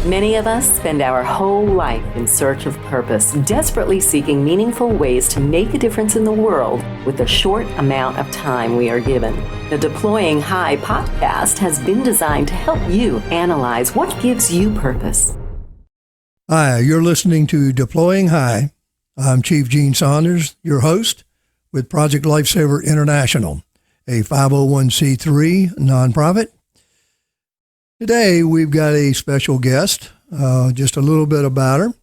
Many of us spend our whole life in search of purpose, desperately seeking meaningful ways to make a difference in the world with the short amount of time we are given. The Deploying High podcast has been designed to help you analyze what gives you purpose. Hi, you're listening to Deploying High. I'm Chief Gene Saunders, your host with Project Lifesaver International, a 501c3 nonprofit. Today, we've got a special guest, just a little bit about her.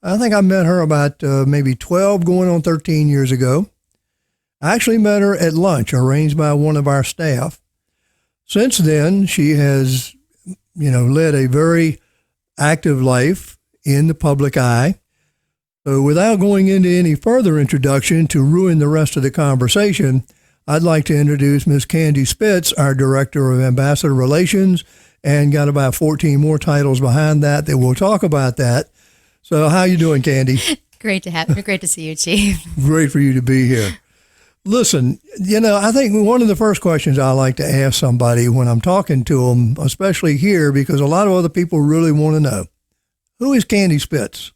I think I met her about maybe 12 going on 13 years ago. I actually met her at lunch arranged by one of our staff. Since then, she has, led a very active life in the public eye. So without going into any further introduction to ruin the rest of the conversation, I'd like to introduce Ms. Candi Spitz, our Director of Ambassador Relations, and got about 14 more titles behind that we'll talk about that. So how you doing, Candi? Great to have you. Great to see you, Chief. Great for you to be here. Listen, I think one of the first questions I like to ask somebody when I'm talking to them, especially here, because a lot of other people really want to know, who is Candi Spitz?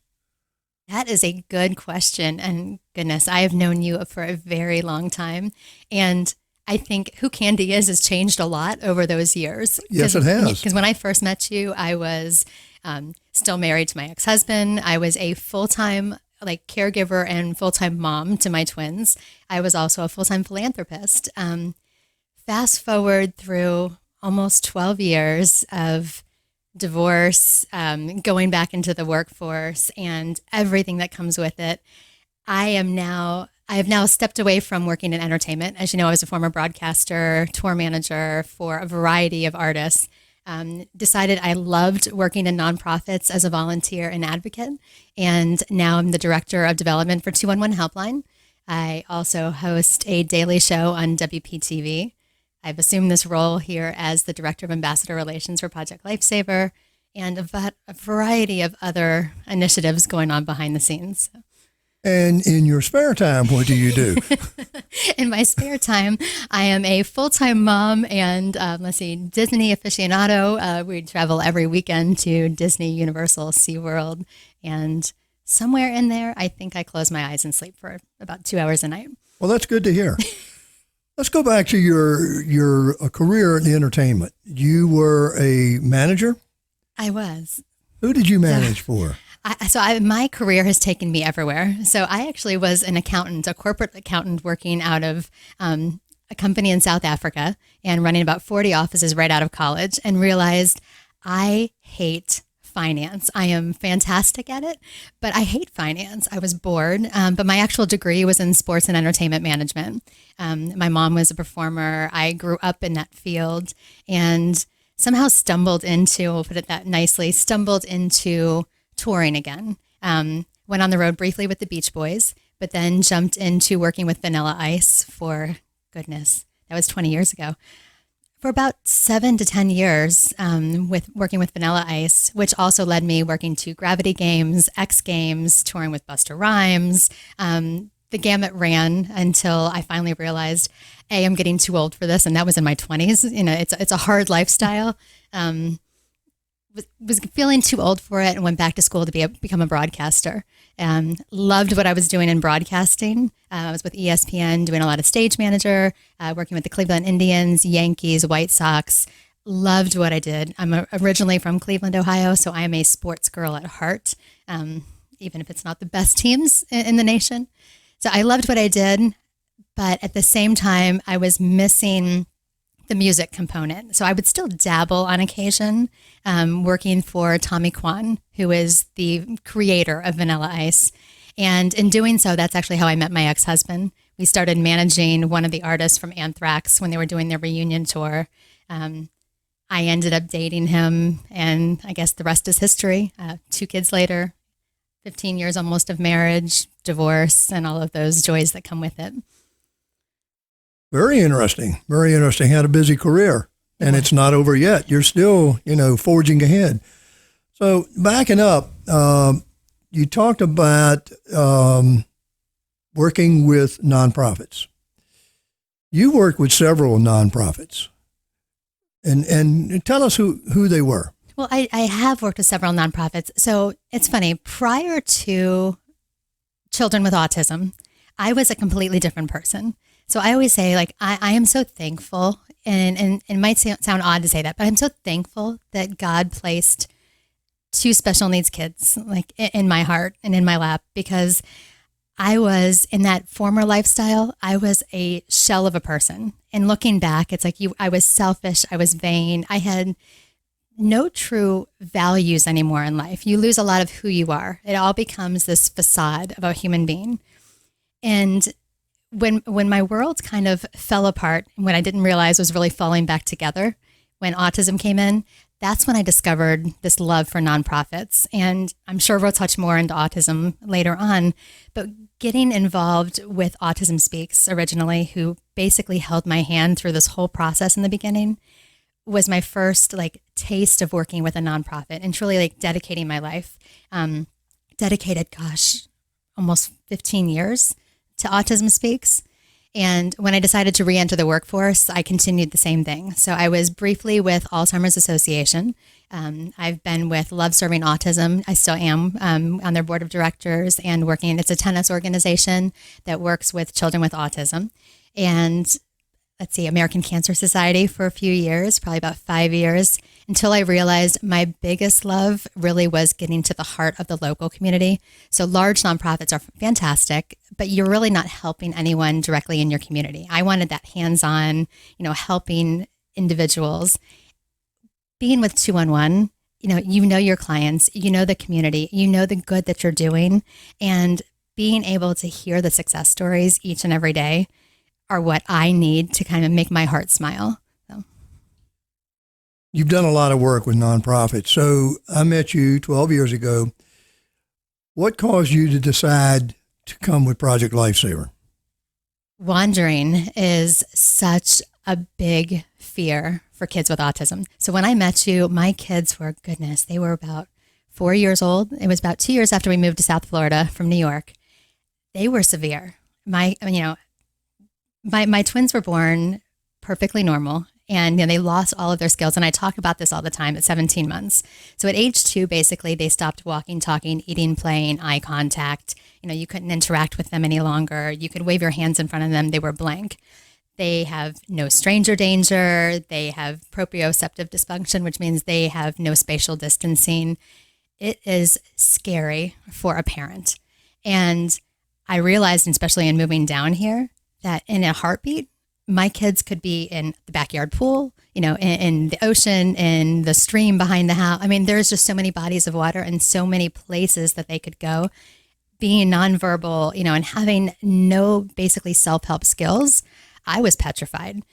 That is a good question. And goodness, I have known you for a very long time. And I think who Candi is has changed a lot over those years. Yes, it has. Because when I first met you, I was still married to my ex-husband. I was a full-time caregiver and full-time mom to my twins. I was also a full-time philanthropist. Fast forward through almost 12 years of divorce, going back into the workforce and everything that comes with it. I have now stepped away from working in entertainment. As you know, I was a former broadcaster, tour manager for a variety of artists. Decided I loved working in nonprofits as a volunteer and advocate. And now I'm the Director of Development for 211 Helpline. I also host a daily show on WPTV. I've assumed this role here as the Director of Ambassador Relations for Project Lifesaver and a variety of other initiatives going on behind the scenes. And in your spare time, what do you do? In my spare time, I am a full-time mom and, Disney aficionado. We travel every weekend to Disney, Universal, SeaWorld, and somewhere in there, I think I close my eyes and sleep for about 2 hours a night. Well, that's good to hear. Let's go back to your career in entertainment. You were a manager? I was. Who did you manage for? My career has taken me everywhere. So I actually was an accountant, a corporate accountant working out of a company in South Africa and running about 40 offices right out of college, and realized I hate finance. I am fantastic at it, but I hate finance. I was bored, but my actual degree was in sports and entertainment management. My mom was a performer. I grew up in that field and somehow stumbled into, we'll put it that nicely, touring again. Went on the road briefly with the Beach Boys, but then jumped into working with Vanilla Ice for, goodness, that was 20 years ago. For about 7 to 10 years working with Vanilla Ice, which also led me working to Gravity Games, X Games, touring with Busta Rhymes. The gamut ran until I finally realized, I'm getting too old for this, and that was in my 20s. It's a hard lifestyle. Was feeling too old for it and went back to school to become a broadcaster. Loved what I was doing in broadcasting. I was with ESPN doing a lot of stage manager, working with the Cleveland Indians, Yankees, White Sox. Loved what I did. I'm originally from Cleveland, Ohio, so I am a sports girl at heart, even if it's not the best teams in the nation. So I loved what I did, but at the same time, I was missing the music component. So I would still dabble on occasion, working for Tommy Kwan, who is the creator of Vanilla Ice. And in doing so, that's actually how I met my ex-husband. We started managing one of the artists from Anthrax when they were doing their reunion tour. I ended up dating him, and I guess the rest is history. 2 kids later, 15 years almost of marriage, divorce, and all of those joys that come with it. Very interesting. Very interesting. Had a busy career, and it's not over yet. You're still, forging ahead. So backing up, you talked about working with nonprofits. You work with several nonprofits, and tell us who they were. Well, I have worked with several nonprofits. So it's funny, prior to children with autism, I was a completely different person. So I always say, like, I am so thankful, and it might sound odd to say that, but I'm so thankful that God placed two special needs kids like in my heart and in my lap, because I was in that former lifestyle. I was a shell of a person. And looking back, it's like I was selfish. I was vain. I had no true values anymore in life. You lose a lot of who you are. It all becomes this facade of a human being. And when my world kind of fell apart, when I didn't realize was really falling back together, when autism came in, that's when I discovered this love for nonprofits. And I'm sure we'll touch more into autism later on, but getting involved with Autism Speaks originally, who basically held my hand through this whole process in the beginning, was my first like taste of working with a nonprofit and truly like dedicating my life. Dedicated, almost 15 years to Autism Speaks. And when I decided to re-enter the workforce, I continued the same thing. So I was briefly with Alzheimer's Association. I've been with Love Serving Autism. I still am on their board of directors and working. It's a tennis organization that works with children with autism. And let's see, American Cancer Society for a few years, probably about 5 years, until I realized my biggest love really was getting to the heart of the local community. So large nonprofits are fantastic, but you're really not helping anyone directly in your community. I wanted that hands-on, helping individuals. Being with 211, you know your clients, you know the community, you know the good that you're doing, and being able to hear the success stories each and every day are what I need to kind of make my heart smile. So. You've done a lot of work with nonprofits. So I met you 12 years ago. What caused you to decide to come with Project Lifesaver? Wandering is such a big fear for kids with autism. So when I met you, my kids were, they were about 4 years old. It was about 2 years after we moved to South Florida from New York. They were severe. My twins were born perfectly normal, and they lost all of their skills. And I talk about this all the time at 17 months. So at age 2, basically, they stopped walking, talking, eating, playing, eye contact. You couldn't interact with them any longer. You could wave your hands in front of them. They were blank. They have no stranger danger. They have proprioceptive dysfunction, which means they have no spatial distancing. It is scary for a parent. And I realized, especially in moving down here, that in a heartbeat, my kids could be in the backyard pool, in the ocean, in the stream behind the house. I mean, there's just so many bodies of water and so many places that they could go. Being nonverbal, and having no basically self-help skills, I was petrified.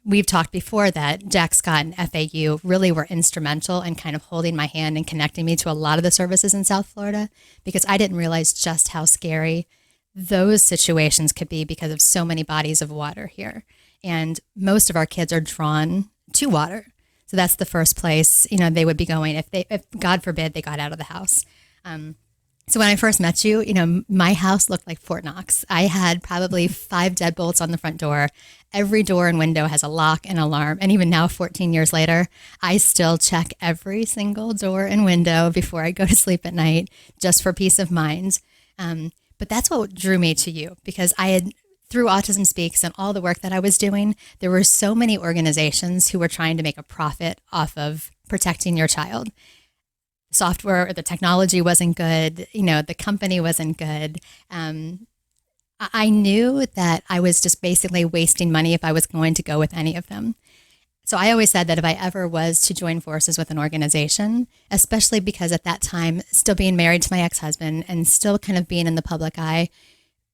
We've talked before that Jack Scott and FAU really were instrumental in kind of holding my hand and connecting me to a lot of the services in South Florida, because I didn't realize just how scary those situations could be because of so many bodies of water here. And most of our kids are drawn to water. So that's the first place, they would be going if God forbid they got out of the house. So when I first met you, my house looked like Fort Knox. I had probably 5 deadbolts on the front door. Every door and window has a lock and alarm. And even now, 14 years later, I still check every single door and window before I go to sleep at night, just for peace of mind. But that's what drew me to you, because I had, through Autism Speaks and all the work that I was doing, there were so many organizations who were trying to make a profit off of protecting your child. Software, the technology wasn't good, the company wasn't good. I knew that I was just basically wasting money if I was going to go with any of them. So I always said that if I ever was to join forces with an organization, especially because at that time, still being married to my ex-husband and still kind of being in the public eye,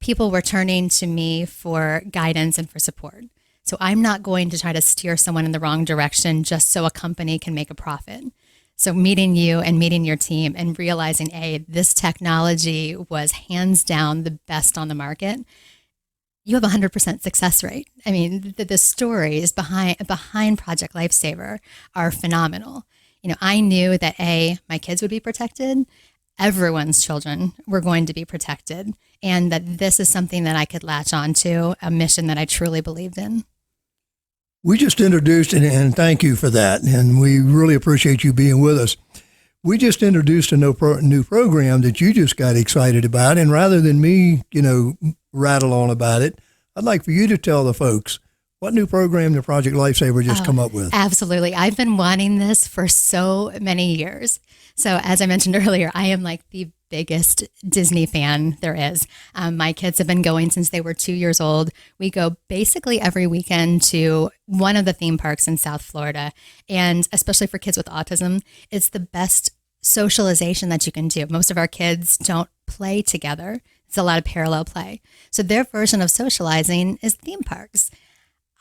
people were turning to me for guidance and for support. So I'm not going to try to steer someone in the wrong direction just so a company can make a profit. So meeting you and meeting your team and realizing, this technology was hands down the best on the market. You have a 100% success rate. I mean, the stories behind Project Lifesaver are phenomenal. I knew that my kids would be protected, everyone's children were going to be protected, and that this is something that I could latch on to, a mission that I truly believed in. We just introduced, and thank you for that, and we really appreciate you being with us. We just introduced a new program that you just got excited about, and rather than me, rattle on about it, I'd like for you to tell the folks what new program the Project Lifesaver just come up with. Absolutely. I've been wanting this for so many years. So as I mentioned earlier, I am like the biggest Disney fan there is. My kids have been going since they were 2 years old. We go basically every weekend to one of the theme parks in South Florida. And especially for kids with autism, it's the best socialization that you can do. Most of our kids don't play together. It's a lot of parallel play. So their version of socializing is theme parks.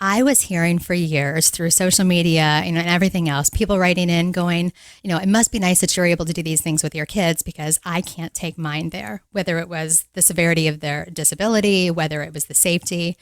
I was hearing for years through social media, and everything else, people writing in going, it must be nice that you're able to do these things with your kids because I can't take mine there, whether it was the severity of their disability, whether it was the safety.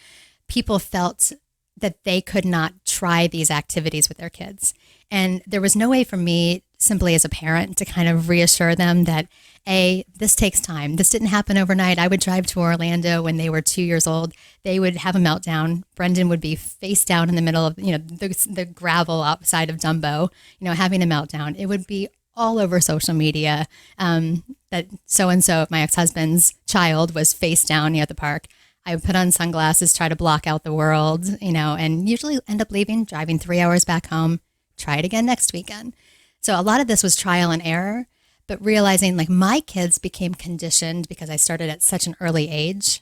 People felt that they could not try these activities with their kids. And there was no way for me, simply as a parent, to kind of reassure them that, this takes time. This didn't happen overnight. I would drive to Orlando when they were 2 years old. They would have a meltdown. Brendan would be face down in the middle of, the gravel outside of Dumbo, having a meltdown. It would be all over social media that so-and-so, my ex-husband's child, was face down at the park. I would put on sunglasses, try to block out the world, and usually end up leaving, driving 3 hours back home, try it again next weekend. So a lot of this was trial and error, but realizing like my kids became conditioned because I started at such an early age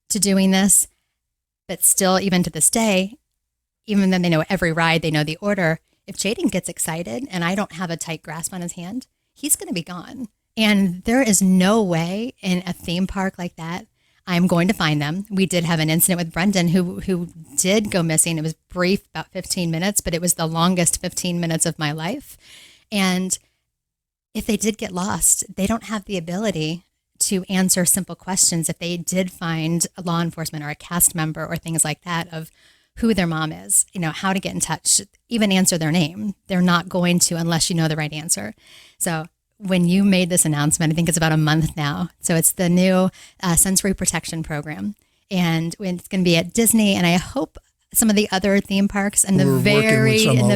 to doing this, but still even to this day, even though they know every ride, they know the order. If Jaden gets excited and I don't have a tight grasp on his hand, he's going to be gone. And there is no way in a theme park like that I'm going to find them. We did have an incident with Brendan who did go missing. It was brief, about 15 minutes, but it was the longest 15 minutes of my life. And if they did get lost, they don't have the ability to answer simple questions. If they did find a law enforcement or a cast member or things like that of who their mom is, how to get in touch, even answer their name, they're not going to unless you know the right answer. So when you made this announcement, I think it's about a month now. So it's the new sensory protection program. And it's going to be at Disney, and I hope some of the other theme parks in the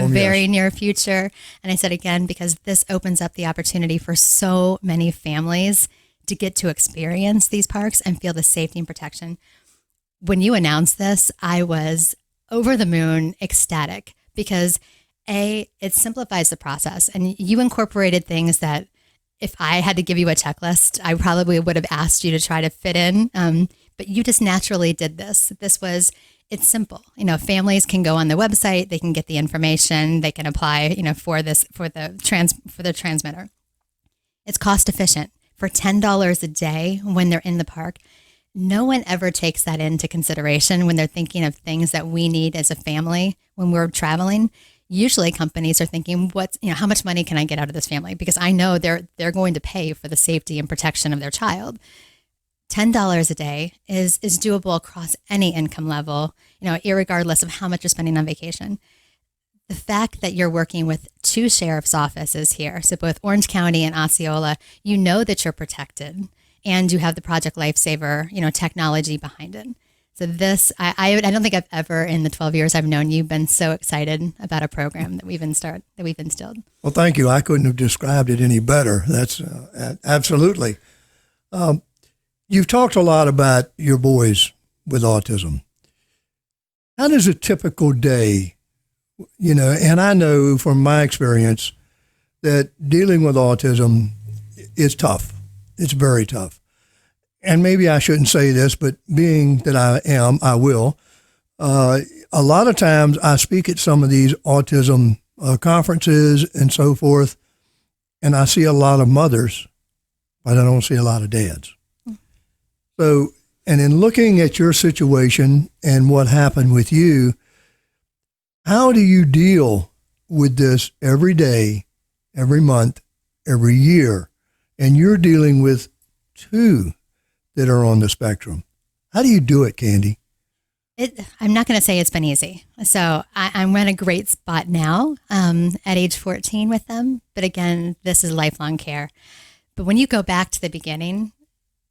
very near future. And I said again, because this opens up the opportunity for so many families to get to experience these parks and feel the safety and protection. When you announced this, I was over the moon, ecstatic, because it simplifies the process. And you incorporated things that if I had to give you a checklist, I probably would have asked you to try to fit in. But you just naturally did this. It's simple. Families can go on the website, they can get the information, they can apply, for the transmitter. It's cost efficient. For $10 a day when they're in the park, no one ever takes that into consideration when they're thinking of things that we need as a family when we're traveling. Usually companies are thinking, how much money can I get out of this family? Because I know they're going to pay for the safety and protection of their child. $10 a day is doable across any income level, irregardless of how much you're spending on vacation. The fact that you're working with two sheriff's offices here, so both Orange County and Osceola, you know that you're protected and you have the Project Lifesaver, technology behind it. So this, I don't think I've ever in the 12 years I've known you been so excited about a program that we've instilled. Well, thank you. I couldn't have described it any better. That's absolutely. You've talked a lot about your boys with autism. How does a typical day, and I know from my experience that dealing with autism is tough. It's very tough. And maybe I shouldn't say this, but being that I will. A lot of times I speak at some of these autism conferences and so forth, and I see a lot of mothers, but I don't see a lot of dads. So, and in looking at your situation and what happened with you, how do you deal with this every day, every month, every year? And you're dealing with two that are on the spectrum. How do you do it, Candi? I'm not going to say it's been easy. So I'm in a great spot now at age 14 with them. But again, this is lifelong care. But when you go back to the beginning,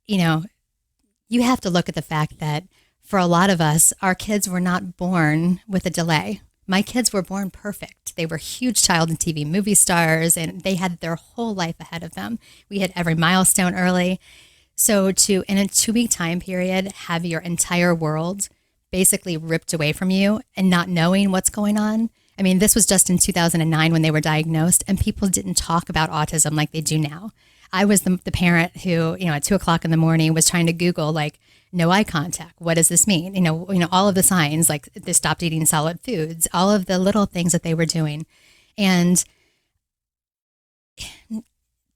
you have to look at the fact that for a lot of us, our kids were not born with a delay. My kids were born perfect. They were huge child and TV movie stars, and they had their whole life ahead of them. We hit every milestone early. So to, in a 2-week time period, have your entire world basically ripped away from you and not knowing what's going on. I mean, this was just in 2009 when they were diagnosed, and people didn't talk about autism like they do now. I was the parent who, at 2:00 in the morning was trying to Google, like, no eye contact. What does this mean? All of the signs, like they stopped eating solid foods, all of the little things that they were doing. And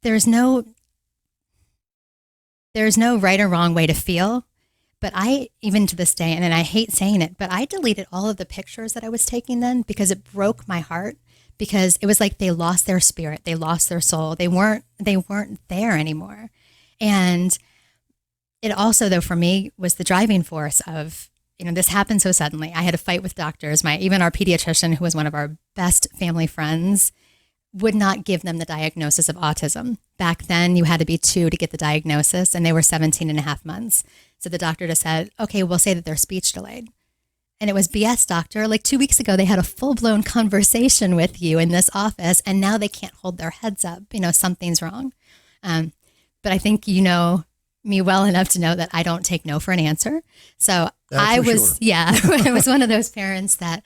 there's no right or wrong way to feel. But I, even to this day, and I hate saying it, but I deleted all of the pictures that I was taking then because it broke my heart, because it was like they lost their spirit. They lost their soul. They weren't there anymore. And it also, though, for me, was the driving force of, this happened so suddenly. I had a fight with doctors. Even our pediatrician, who was one of our best family friends, would not give them the diagnosis of autism. Back then, you had to be 2 to get the diagnosis, and they were 17 and a half months. So the doctor just said, okay, we'll say that they're speech delayed. And it was BS, doctor. Like 2 weeks ago, they had a full-blown conversation with you in this office, and now they can't hold their heads up. Something's wrong. But I think you know me well enough to know that I don't take no for an answer. So I was one of those parents that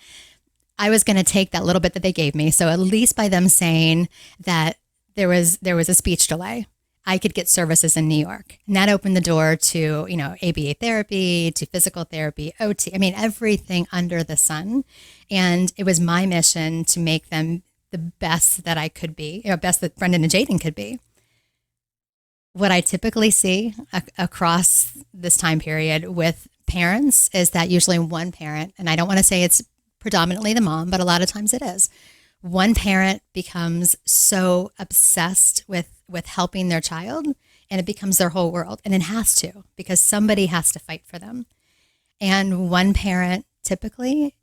I was going to take that little bit that they gave me. So at least by them saying that there was a speech delay, I could get services in New York. And that opened the door to, ABA therapy, to physical therapy, OT, everything under the sun. And it was my mission to make them the best that I could be, best that Brendan and Jaden could be. What I typically see across this time period with parents is that usually one parent, and I don't want to say it's predominantly the mom, but a lot of times it is, one parent becomes so obsessed with helping their child, and it becomes their whole world. And it has to, because somebody has to fight for them. And one parent typically,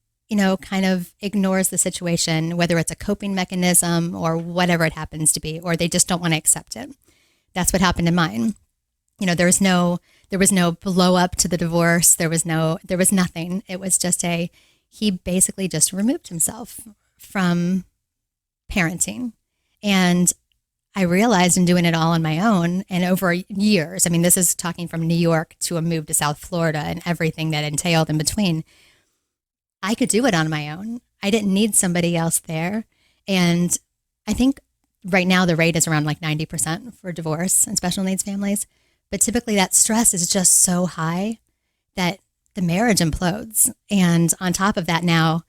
kind of ignores the situation, whether it's a coping mechanism or whatever it happens to be, or they just don't want to accept it. That's what happened in mine. There was no blow up to the divorce. There was nothing. It was just he basically just removed himself from parenting. And I realized in doing it all on my own and over years, this is talking from New York to a move to South Florida and everything that entailed in between, I could do it on my own. I didn't need somebody else there. And I think right now the rate is around like 90% for divorce and special needs families. But typically that stress is just so high that the marriage implodes. And on top of that now,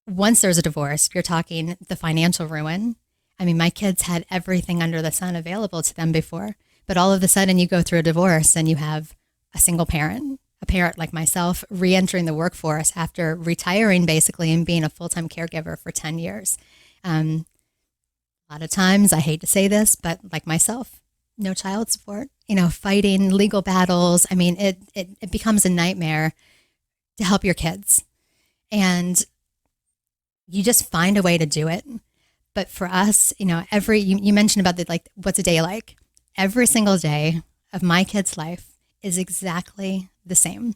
once there's a divorce, you're talking the financial ruin. My kids had everything under the sun available to them before, but all of a sudden you go through a divorce and you have a single parent, a parent like myself, re-entering the workforce after retiring basically and being a full-time caregiver for 10 years. A lot of times, I hate to say this, but like myself, no child support, fighting legal battles. It becomes a nightmare to help your kids. And you just find a way to do it. But for us, you mentioned about what's a day like? Every single day of my kid's life is exactly the same.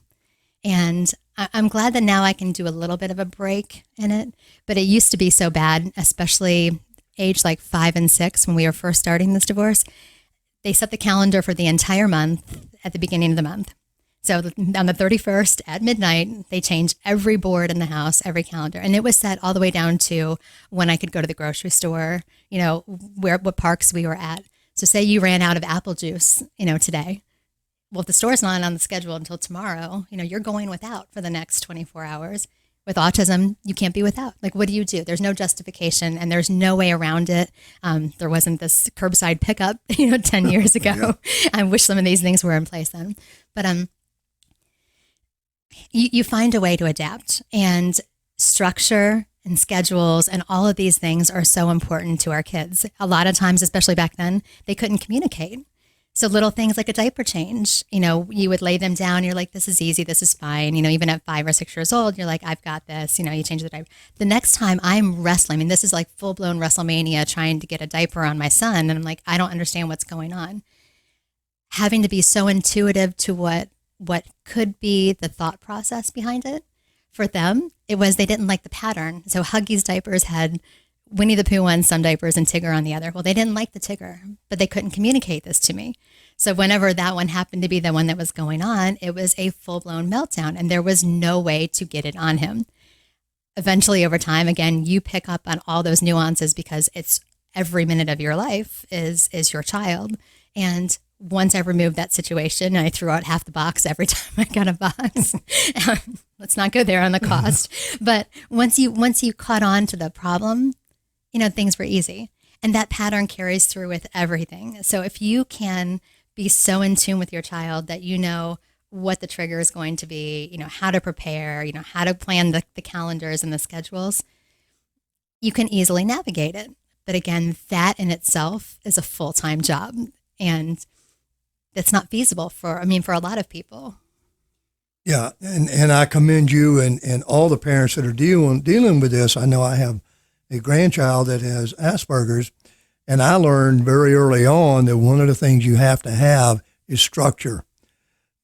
And I'm glad that now I can do a little bit of a break in it, but it used to be so bad, especially age like 5 and 6 when we were first starting this divorce. They set the calendar for the entire month at the beginning of the month. So on the 31st at midnight, they changed every board in the house, every calendar. And it was set all the way down to when I could go to the grocery store, what parks we were at. So say you ran out of apple juice, today. Well, if the store's not on the schedule until tomorrow, you're going without for the next 24 hours. With autism, you can't be without. Like, what do? There's no justification and there's no way around it. There wasn't this curbside pickup, 10 years ago. I wish some of these things were in place then. But you find a way to adapt, and structure and schedules and all of these things are so important to our kids. A lot of times, especially back then, they couldn't communicate. So little things like a diaper change, you would lay them down. You're like, this is easy. This is fine. Even at 5 or 6 years old, you're like, I've got this. You change the diaper. The next time I'm wrestling, this is like full blown WrestleMania trying to get a diaper on my son. And I'm like, I don't understand what's going on. Having to be so intuitive to what could be the thought process behind it For them, it was they didn't like the pattern. So Huggies diapers had Winnie the Pooh on some diapers and Tigger on the other. Well, they didn't like the Tigger, but they couldn't communicate this to me. So whenever that one happened to be the one that was going on, it was a full-blown meltdown, and there was no way to get it on him. Eventually, over time, again, you pick up on all those nuances because it's every minute of your life is your child. And once I removed that situation, and I threw out half the box every time I got a box. Let's not go there on the cost. But once you caught on to the problem, things were easy. And that pattern carries through with everything. So if you can be so in tune with your child that you know what the trigger is going to be, how to prepare, how to plan the calendars and the schedules, you can easily navigate it. But again, that in itself is a full-time job. And it's not feasible for a lot of people. Yeah, and I commend you and all the parents that are dealing with this. I know I have a grandchild that has Asperger's, and I learned very early on that one of the things you have to have is structure.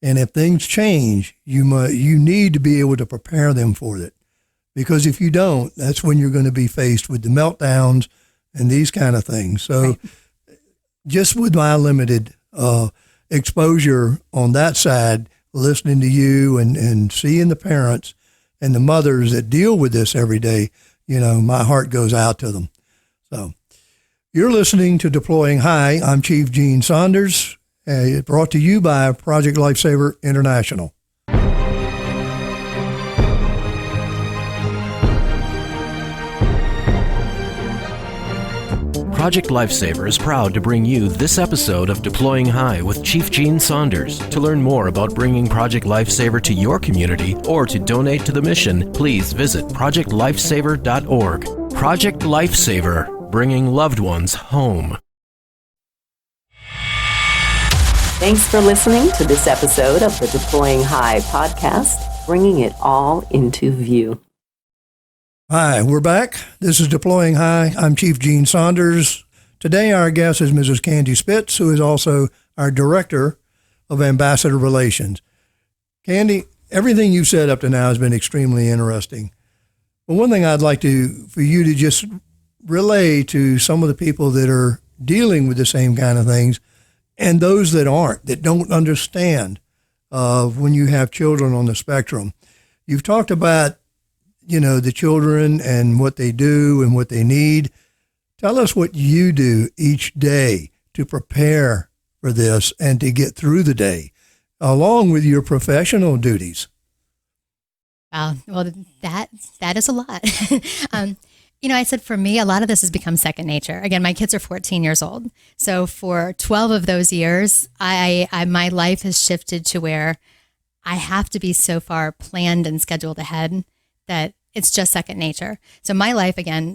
And if things change, you need to be able to prepare them for it. Because if you don't, that's when you're going to be faced with the meltdowns and these kind of things. So right. Just with my limited exposure on that side, listening to you and seeing the parents and the mothers that deal with this every day, my heart goes out to them. So you're listening to Deploying High. I'm Chief Gene Saunders, brought to you by Project Lifesaver International. Project Lifesaver is proud to bring you this episode of Deploying High with Chief Gene Saunders. To learn more about bringing Project Lifesaver to your community or to donate to the mission, please visit projectlifesaver.org. Project Lifesaver, bringing loved ones home. Thanks for listening to this episode of the Deploying High podcast, bringing it all into view. Hi, we're back. This is Deploying High. I'm Chief Gene Saunders. Today our guest is Mrs. Candi Spitz, who is also our Director of Ambassador Relations. Candi, everything you've said up to now has been extremely interesting. But one thing I'd like for you to just relay to some of the people that are dealing with the same kind of things and those that aren't, that don't understand when you have children on the spectrum. You've talked about the children and what they do and what they need. Tell us what you do each day to prepare for this and to get through the day, along with your professional duties. Well, that is a lot. I said for me, a lot of this has become second nature. Again, my kids are 14 years old. So for 12 of those years, my life has shifted to where I have to be so far planned and scheduled ahead that it's just second nature. So my life, again,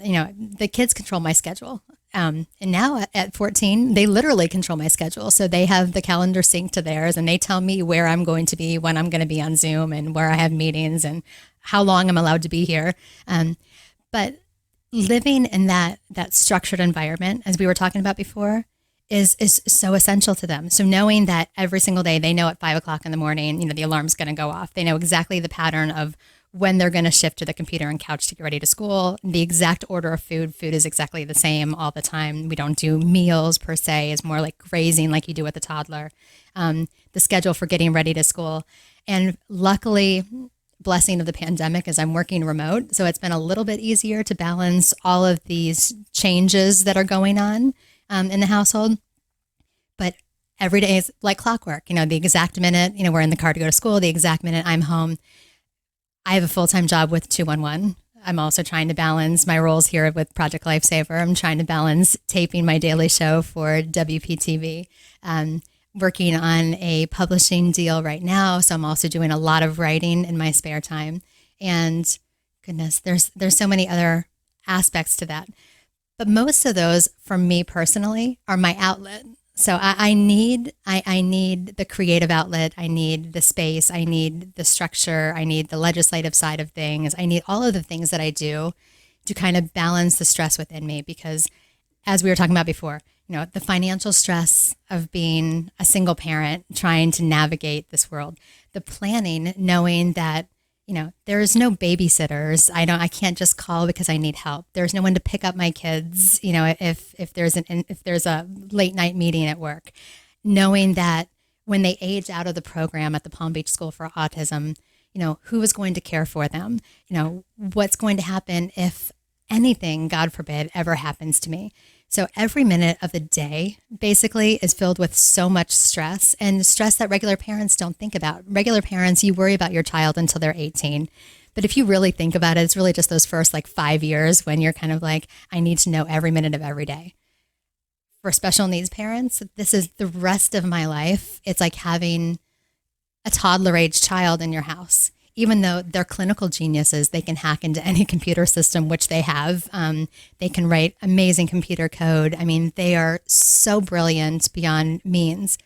the kids control my schedule. And now at 14, they literally control my schedule. So they have the calendar synced to theirs, and they tell me where I'm going to be, when I'm going to be on Zoom, and where I have meetings, and how long I'm allowed to be here. But living in that structured environment, as we were talking about before, is so essential to them. So knowing that every single day, they know at 5 o'clock in the morning, the alarm's going to go off. They know exactly the pattern of when they're going to shift to the computer and couch to get ready to school. The exact order of food is exactly the same all the time. We don't do meals per se. It's more like grazing like you do with a toddler. The schedule for getting ready to school. And luckily, blessing of the pandemic is I'm working remote. So it's been a little bit easier to balance all of these changes that are going on in the household. But every day is like clockwork. The exact minute, we're in the car to go to school, the exact minute I'm home. I have a full-time job with 211. I'm also trying to balance my roles here with Project Lifesaver. I'm trying to balance taping my daily show for WPTV, working on a publishing deal right now. So I'm also doing a lot of writing in my spare time. And goodness, there's so many other aspects to that. But most of those, for me personally, are my outlet. So I need the creative outlet. I need the space. I need the structure. I need the legislative side of things. I need all of the things that I do to kind of balance the stress within me. Because as we were talking about before, the financial stress of being a single parent, trying to navigate this world, the planning, knowing that, there's no babysitters. I can't just call because I need help. There's no one to pick up my kids, if there's a late night meeting at work. Knowing that when they age out of the program at the Palm Beach School for Autism, who is going to care for them? What's going to happen if anything, God forbid, ever happens to me? So every minute of the day basically is filled with so much stress, and stress that regular parents don't think about. Regular parents, you worry about your child until they're 18. But if you really think about it, it's really just those first 5 years when you're kind of like, I need to know every minute of every day. For special needs parents, this is the rest of my life. It's like having a toddler age child in your house. Even though they're clinical geniuses, they can hack into any computer system, which they have. They can write amazing computer code. I mean, they are so brilliant beyond means,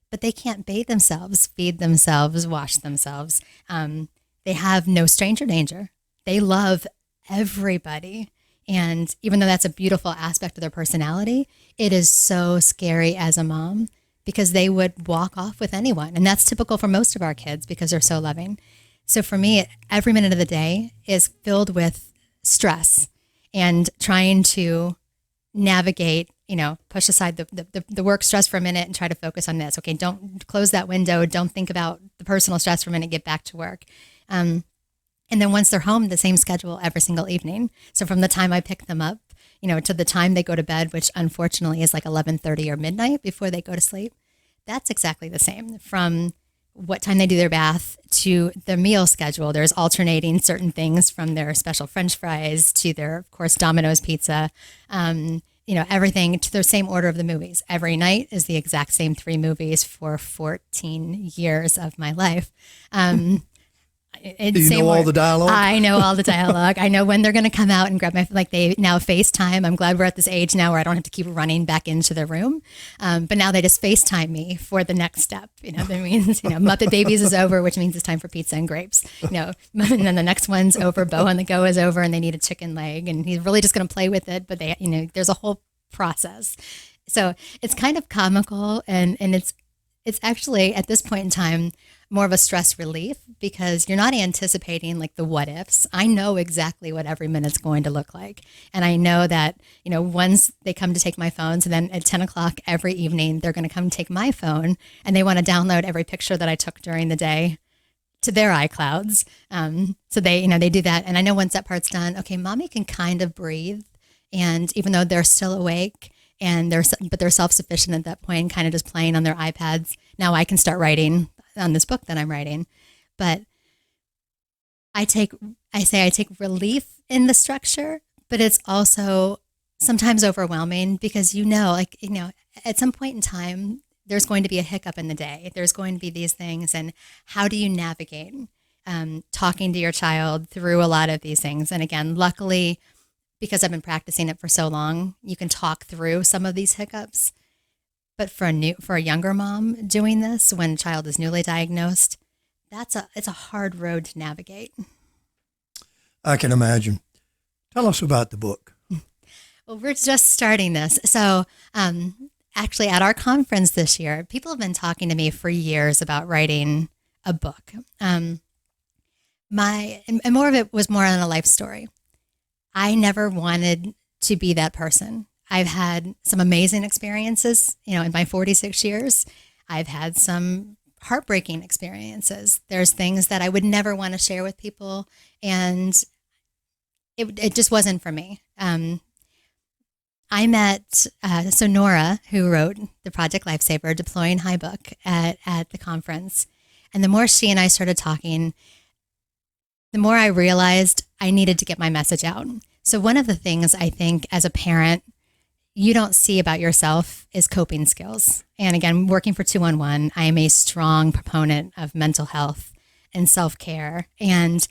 but they can't bathe themselves, feed themselves, wash themselves. They have no stranger danger. They love everybody. And even though that's a beautiful aspect of their personality, it is so scary as a mom because they would walk off with anyone. And that's typical for most of our kids because they're so loving. So for me, every minute of the day is filled with stress and trying to navigate, push aside the work stress for a minute and try to focus on this. Okay, don't close that window. Don't think about the personal stress for a minute. Get back to work. And then once they're home, the same schedule every single evening. So from the time I pick them up, to the time they go to bed, which unfortunately is 11:30 or midnight before they go to sleep, that's exactly the same. From what time they do their bath to the meal schedule. There's alternating certain things from their special French fries to their, of course, Domino's pizza, everything to the same order of the movies. Every night is the exact same 3 movies for 14 years of my life. Do you know all the dialogue? I know all the dialogue. I know when they're going to come out and grab they now FaceTime. I'm glad we're at this age now where I don't have to keep running back into the room. But now they just FaceTime me for the next step. That means, Muppet Babies is over, which means it's time for pizza and grapes. And then the next one's over, Bo on the Go is over, and they need a chicken leg. And he's really just going to play with it. But there's a whole process. So it's kind of comical. And it's actually, at this point in time, more of a stress relief because you're not anticipating the what ifs. I know exactly what every minute's going to look like. And I know that, once they come to take my phone, so then at 10 o'clock every evening, they're going to come take my phone and they want to download every picture that I took during the day to their iClouds. So they do that. And I know once that part's done, okay, mommy can kind of breathe. And even though they're still awake and they're self-sufficient at that point, kind of just playing on their iPads, now I can start writing on this book that I'm writing. But I take relief in the structure, but it's also sometimes overwhelming because at some point in time there's going to be a hiccup in the day. There's going to be these things, and how do you navigate talking to your child through a lot of these things? And again, luckily, because I've been practicing it for so long, you can talk through some of these hiccups. But for a younger mom doing this when a child is newly diagnosed, it's a hard road to navigate. I can imagine. Tell us about the book. Well, we're just starting this. So actually at our conference this year, people have been talking to me for years about writing a book. And more of it was more on a life story. I never wanted to be that person. I've had some amazing experiences, in my 46 years. I've had some heartbreaking experiences. There's things that I would never want to share with people, and it just wasn't for me. I met Nora, who wrote the Project Lifesaver Deploying High book at the conference. And the more she and I started talking, the more I realized I needed to get my message out. So one of the things I think as a parent you don't see about yourself is coping skills. And again, working for 211, I am a strong proponent of mental health and self-care. And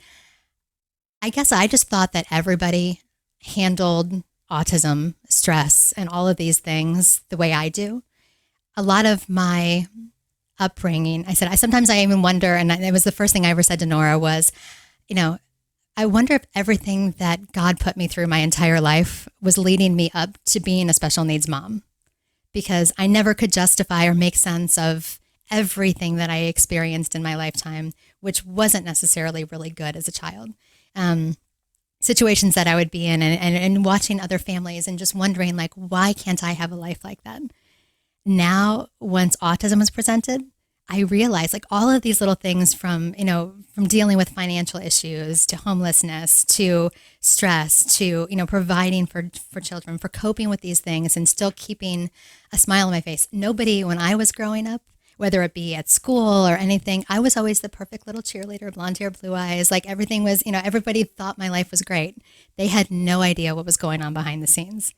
I guess I just thought that everybody handled autism, stress, and all of these things the way I do. A lot of my upbringing, sometimes I even wonder, and it was the first thing I ever said to Nora was, I wonder if everything that God put me through my entire life was leading me up to being a special needs mom, because I never could justify or make sense of everything that I experienced in my lifetime which wasn't necessarily really good as a child. Situations that I would be in and watching other families and just wondering, like, why can't I have a life like that? Now, once autism was presented, I realized, like, all of these little things from dealing with financial issues to homelessness to stress to, providing for children, for coping with these things and still keeping a smile on my face. Nobody, when I was growing up, whether it be at school or anything, I was always the perfect little cheerleader, blonde hair, blue eyes. Like, everything was, everybody thought my life was great. They had no idea what was going on behind the scenes.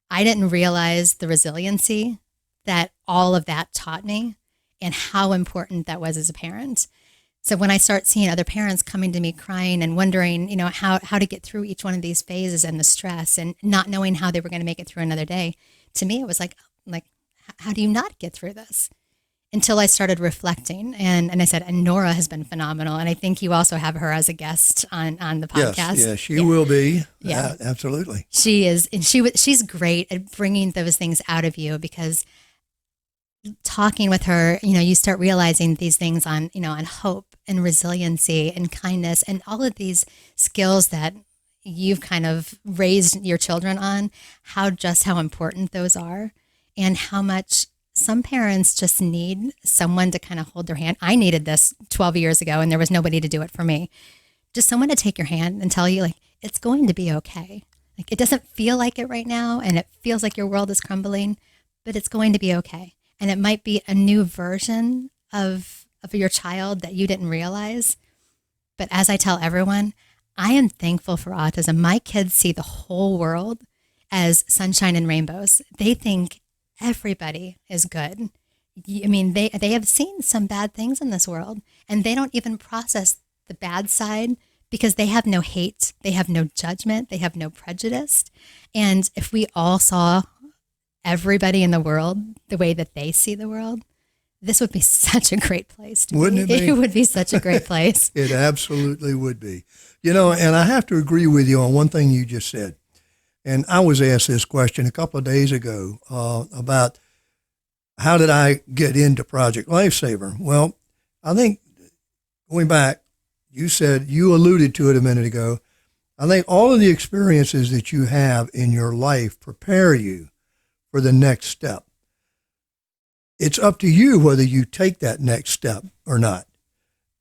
I didn't realize the resiliency that all of that taught me and how important that was as a parent. So when I start seeing other parents coming to me crying and wondering, how to get through each one of these phases and the stress and not knowing how they were going to make it through another day, to me, it was like, how do you not get through this? Until I started reflecting. And I said, and Nora has been phenomenal. And I think you also have her as a guest on the podcast. Yes, she will be. Yeah, absolutely. She is. And she's great at bringing those things out of you, because talking with her, you start realizing these things on hope and resiliency and kindness and all of these skills that you've kind of raised your children on, how important those are and how much some parents just need someone to kind of hold their hand. I needed this 12 years ago and there was nobody to do it for me. Just someone to take your hand and tell you, like, it's going to be okay. Like, it doesn't feel like it right now and it feels like your world is crumbling, but it's going to be okay. And it might be a new version of your child that you didn't realize. But as I tell everyone, I am thankful for autism. My kids see the whole world as sunshine and rainbows. They think everybody is good. I mean, they have seen some bad things in this world, and they don't even process the bad side because they have no hate, they have no judgment, they have no prejudice. And if we all saw everybody in the world the way that they see the world, this would be such a great place to Wouldn't be. it be? It would be such a great place. It absolutely would be. And I have to agree with you on one thing you just said. And I was asked this question a couple of days ago about how did I get into Project Lifesaver? Well, I think going back, you alluded to it a minute ago. I think all of the experiences that you have in your life prepare you for the next step. It's up to you whether you take that next step or not.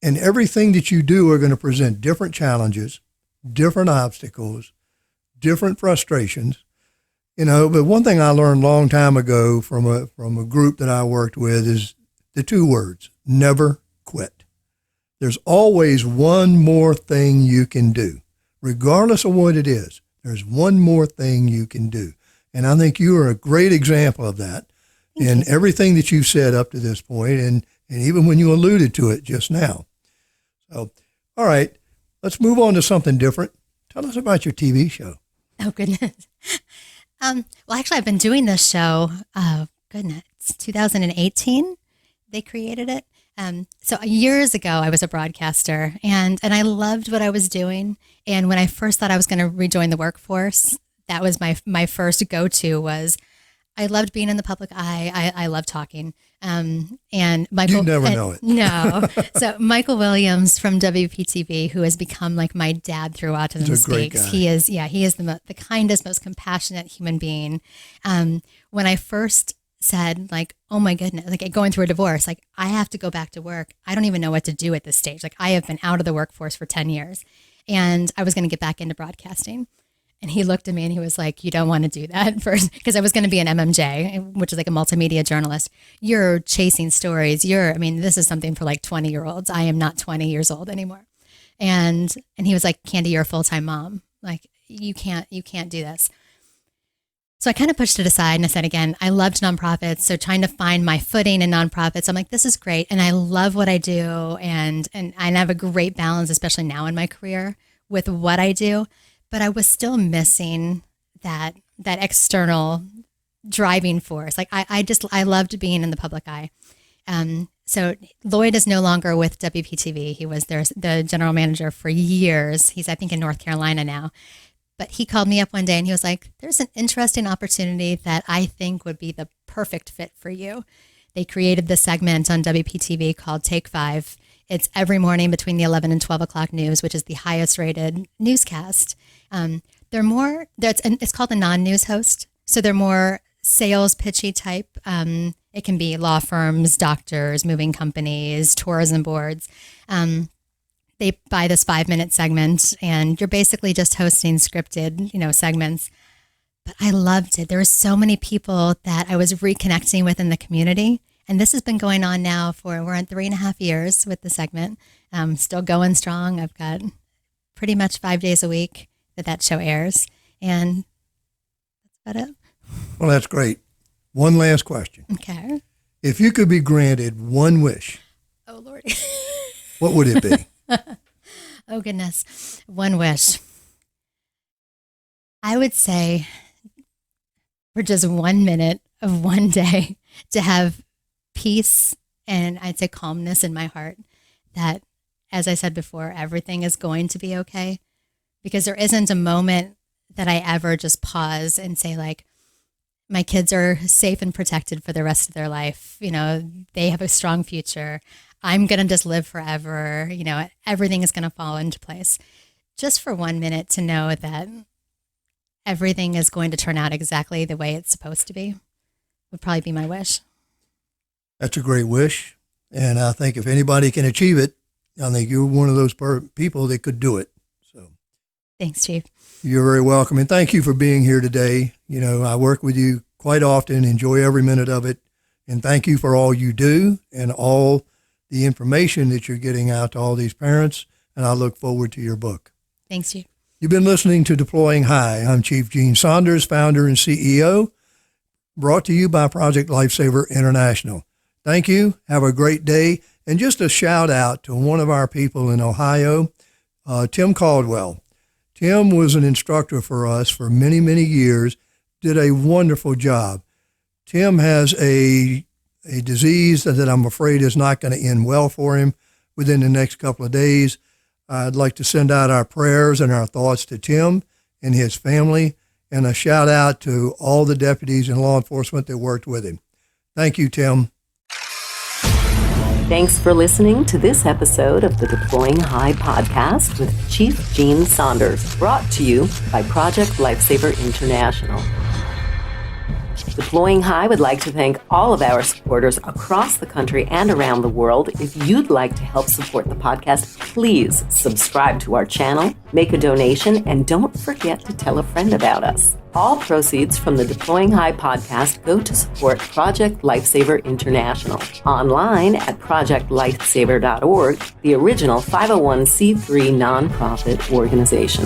And everything that you do are going to present different challenges, different obstacles, different frustrations, but one thing I learned a long time ago from a group that I worked with is the two words, never quit. There's always one more thing you can do, regardless of what it is. There's one more thing you can do. And I think you are a great example of that in everything that you've said up to this point, and even when you alluded to it just now. So, all right, let's move on to something different. Tell us about your TV show. Oh, goodness. Well, actually, I've been doing this show, 2018. They created it. So years ago, I was a broadcaster, and I loved what I was doing. And when I first thought I was going to rejoin the workforce, that was my first go-to was I loved being in the public eye. I love talking. And Michael, you never know it. No. So Michael Williams from WPTV, who has become like my dad through Autism He's a great Speaks. guy. He is the kindest, most compassionate human being. When I first said, like, oh my goodness, like going through a divorce, like I have to go back to work. I don't even know what to do at this stage. Like I have been out of the workforce for 10 years and I was going to get back into broadcasting. And he looked at me and he was like, you don't want to do that first, because I was going to be an MMJ, which is like a multimedia journalist. You're chasing stories. This is something for like 20-year-olds. I am not 20 years old anymore. And he was like, Candy, you're a full-time mom. Like you can't do this. So I kind of pushed it aside and I said, again, I loved nonprofits. So trying to find my footing in nonprofits, I'm like, this is great. And I love what I do. And I have a great balance, especially now in my career, with what I do. But I was still missing that external driving force. Like I loved being in the public eye. So Lloyd is no longer with WPTV. He was the general manager for years. He's, I think, in North Carolina now. But he called me up one day and he was like, there's an interesting opportunity that I think would be the perfect fit for you. They created this segment on WPTV called Take 5. It's every morning between the 11 and 12 o'clock news, which is the highest rated newscast. It's called the non-news host. So they're more sales pitchy type. It can be law firms, doctors, moving companies, tourism boards. They buy this 5-minute segment, and you're basically just hosting scripted, segments. But I loved it. There were so many people that I was reconnecting with in the community. And this has been going on now we're on 3.5 years with the segment. Still going strong. I've got pretty much 5 days a week that show airs. And that's about it. Well, that's great. One last question. Okay. If you could be granted one wish, Oh, Lord. what would it be? Oh, goodness. One wish. I would say for just 1 minute of one day to have peace and I'd say calmness in my heart that, as I said before, everything is going to be okay, because there isn't a moment that I ever just pause and say, like, my kids are safe and protected for the rest of their life. They have a strong future. I'm going to just live forever. Everything is going to fall into place. Just for 1 minute to know that everything is going to turn out exactly the way it's supposed to be would probably be my wish. That's a great wish. And I think if anybody can achieve it, I think you're one of those people that could do it. So Thanks, Chief. You're very welcome. And thank you for being here today. I work with you quite often, enjoy every minute of it. And thank you for all you do and all the information that you're getting out to all these parents. And I look forward to your book. Thanks, Chief. You've been listening to Deploying High. I'm Chief Gene Saunders, founder and CEO, brought to you by Project Lifesaver International. Thank you. Have a great day. And just a shout out to one of our people in Ohio, Tim Caldwell. Tim was an instructor for us for many, many years, did a wonderful job. Tim has a disease that I'm afraid is not going to end well for him within the next couple of days. I'd like to send out our prayers and our thoughts to Tim and his family, and a shout out to all the deputies and law enforcement that worked with him. Thank you, Tim. Thanks for listening to this episode of the Deploying High podcast with Chief Gene Saunders, brought to you by Project Lifesaver International. Deploying High would like to thank all of our supporters across the country and around the world. If you'd like to help support the podcast, please subscribe to our channel, make a donation, and don't forget to tell a friend about us. All proceeds from the Deploying High podcast go to support Project Lifesaver International, online at projectlifesaver.org, the original 501c3 nonprofit organization.